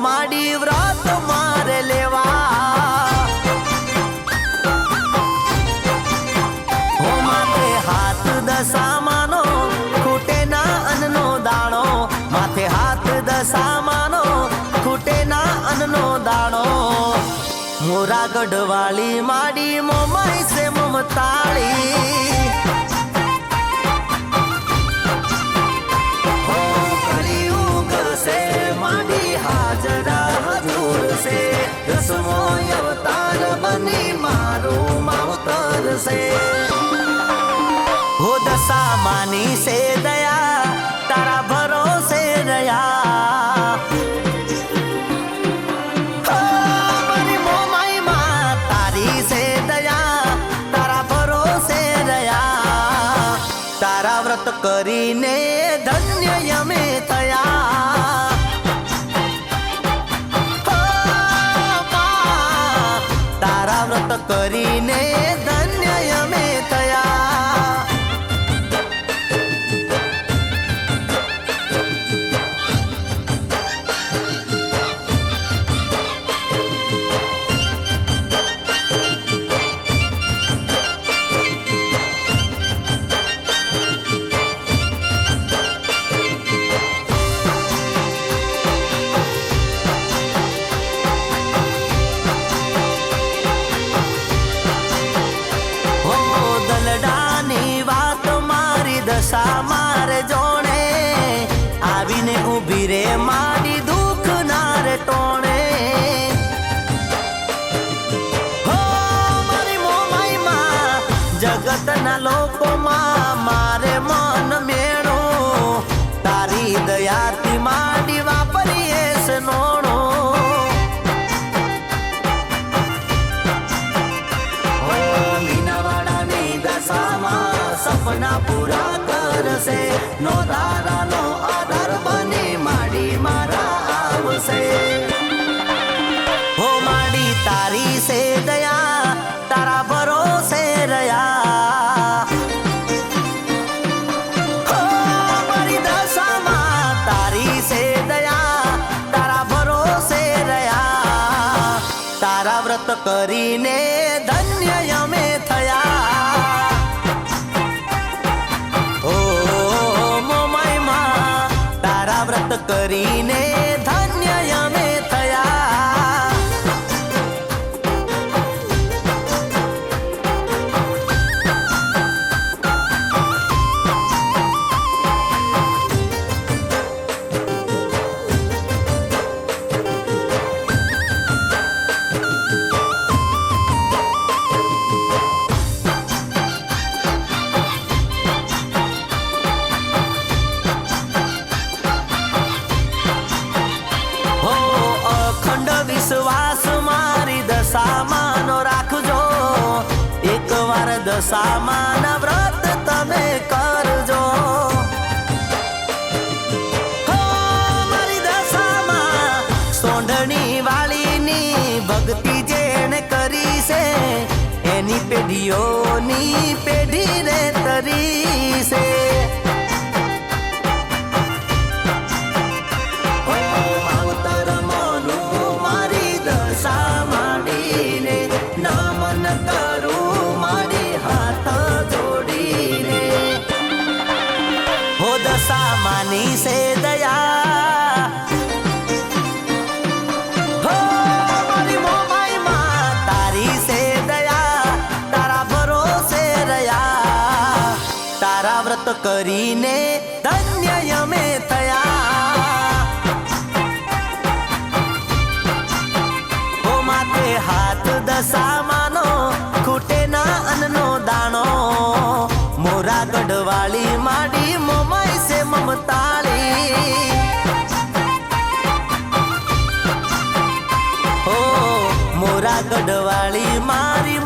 माडी व्रत मारे लेवा हो माथे हाथ दशा मानो खूटे ना अन्नो दाणो माथे हाथ दशा मानो खूटे ना अन्नो दाणो मोरा गढ़वाली माडी मोमाई से ममताली दसमो अवतार बनी मारो मावतर से हो दशा मानी से दया तारा भरोसे रया मारी मोमाई माँ तारी से दया तारा भरोसे रया तारा व्रत करीने धन्य यमे थया व्रत करीने धन्य यमे थया दशा मारे जोणे आवीने उभी रे माडी दुख नारे टोणे हो मारी मोमाई माँ जगत ना लोको माँ मारे मन मेणो तारी दयाती माडी वापरीए से नोणो मीनावाड़ा नी दशा माँ सपना पूरा करसे नो दारा नो आधार बने माडी मारा आवसे हो माडी तारी से दया तारा भरोसे रया हो मारी दशा माँ तारी से दया तारा भरोसे रया तारा व्रत करीने धन्य यमे थया व्रत करीने धन्य यमे थया विश्वास मारी दशा मानो राखजो एक वार दशा माना व्रत तमे करजो हो मारी दशा मां सोंढणी वाली नी भक्ति जेने करी से एनी पेढ़ीओनी पेढ़ी रे तरी से दशा मानी से दया हो मारी मोमाई माँ तारी से दया तारा भरोसे रया तारा व्रत करीने धन्य यमे थया हो माथे हाथ दशा मानो खूटे ना अन्नो दाणो मोरा गढ़वाली माडी मोमाई से ममताली हो मोरा गढ़वाली मारी